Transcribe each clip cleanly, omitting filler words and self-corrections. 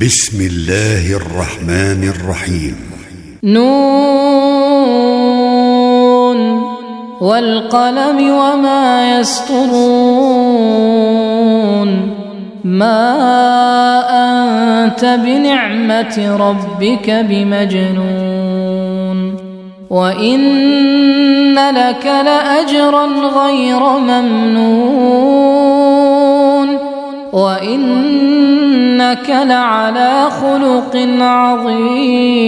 بسم الله الرحمن الرحيم. نون والقلم وما يسطرون ما أنت بنعمة ربك بمجنون وإن لك لأجرا غير ممنون وإنك لعلى خلق عظيم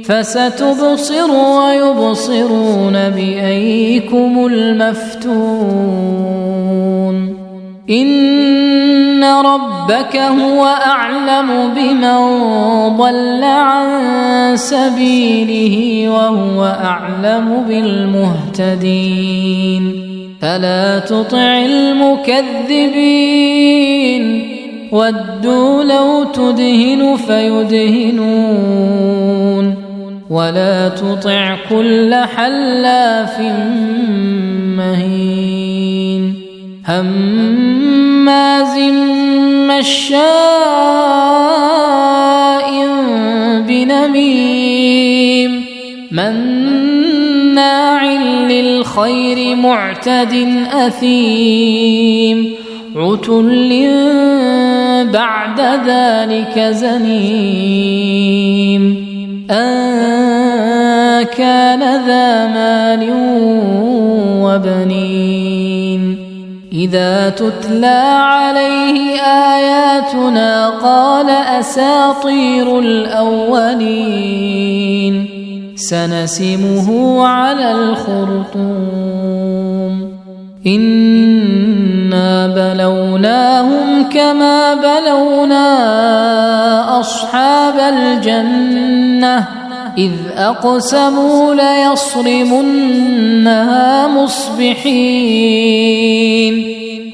فستبصر ويبصرون بأيكم المفتون إن ربك هو أعلم بمن ضل عن سبيله وهو أعلم بالمهتدين فلا تطع المكذبين ودوا لو تدهن فيدهنون ولا تطع كل حلاف مهين هماز مشاء بنميم مناع للخير معتد أثيم عتل بعد ذلك زنيم أن كان ذا مال وبنين إذا تتلى عليه آياتنا قال أساطير الأولين سنسمه على الخرطوم إنا بلوناهم كما بلونا أصحاب الجنة إذ أقسموا ليصرمنها مصبحين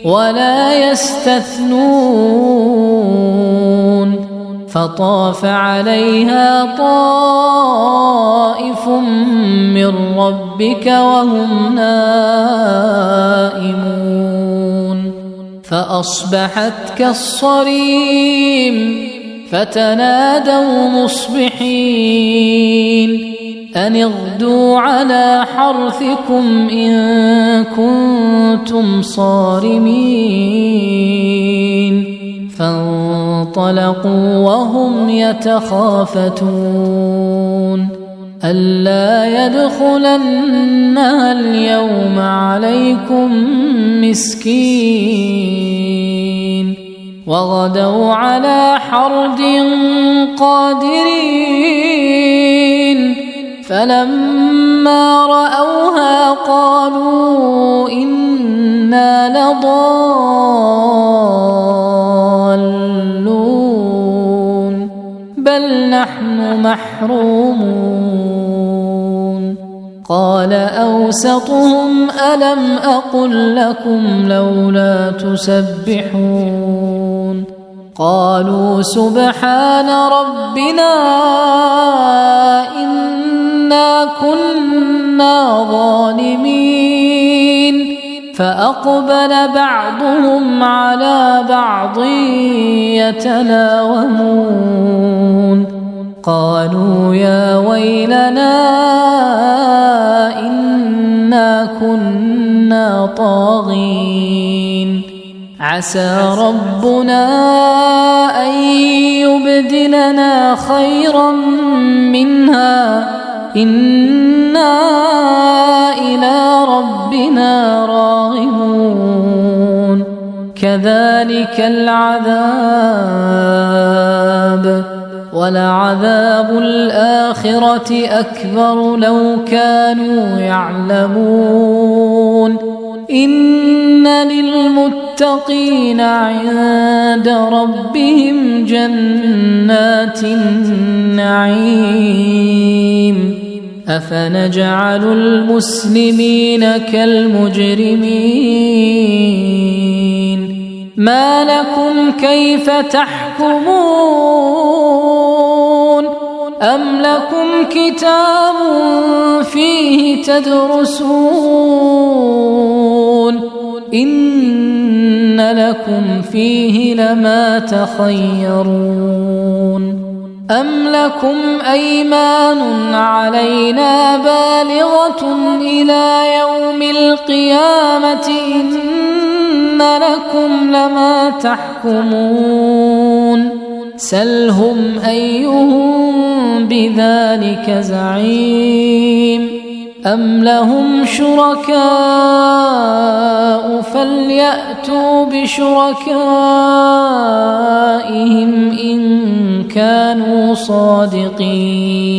ولا يستثنون فطاف عليها طائف من ربك وهم نائمون فأصبحت كالصريم فتنادوا مصبحين أن اغدوا على حرثكم إن كنتم صارمين فانطلقوا وهم يتخافتون ألا يدخلنها اليوم عليكم مسكين وغدوا على حرد قادرين فلما رأوها قالوا إنا لضالون بل نحن محرومون قال أوسطهم ألم أقل لكم لولا تسبحون قالوا سبحان ربنا إنا كنا ظالمين فأقبل بعضهم على بعض يتلاومون قالوا يا ويلنا إنا كنا طاغين عسى ربنا أن يبدلنا خيرا منها إنا إلى ربنا راغبون كذلك العذاب ولعذاب الآخرة أكبر لو كانوا يعلمون إن للمتقين عند ربهم جنات النعيم أفنجعل المسلمين كالمجرمين ما لكم كيف تحكمون أم لكم كتاب فيه تدرسون إن لكم فيه لما تخيرون أم لكم أيمان علينا بالغة إلى يوم القيامة إن لكم لما تحكمون سلهم أيهم بذلك زعيم أم لهم شركاء فليأتوا بشركائهم إن كانوا صادقين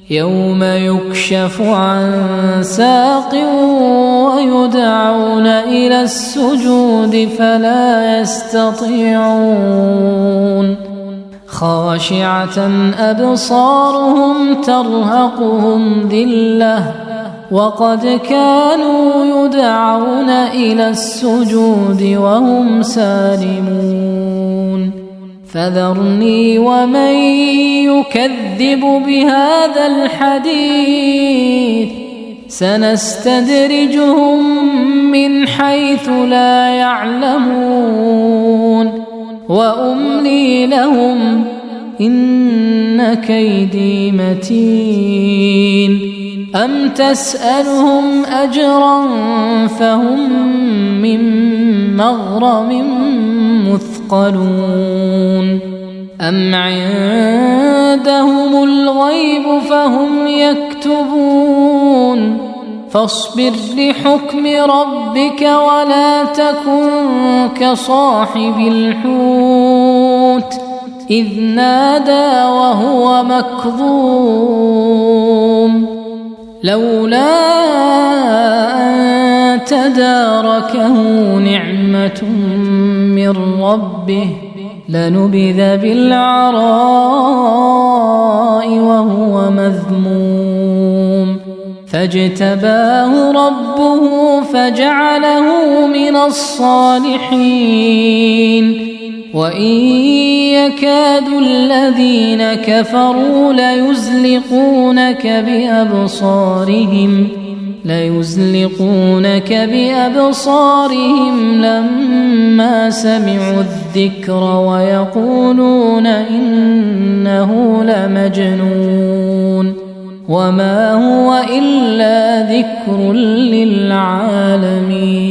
يوم يكشف عن ساق ويدعون إلى السجود فلا يستطيعون خاشعة أبصارهم ترهقهم ذلة وقد كانوا يدعون إلى السجود وهم سالمون فذرني ومن يكذب بهذا الحديث سنستدرجهم من حيث لا يعلمون وأملي لهم إن كيدي متين أم تسألهم أجرا فهم من مغرم مثقلون أم عندهم الغيب فهم يكتبون فاصبر لحكم ربك ولا تكن كصاحب الحوت إذ نادى وهو مكظوم لولا أن تداركه نعمة من ربه لنبذ بالعراء وهو مذموم فاجتباه ربه فجعله من الصالحين وإن يكاد الذين كفروا ليزلقونك بأبصارهم لما سمعوا الذكر ويقولون إنه لمجنون وما هو إلا ذكر للعالمين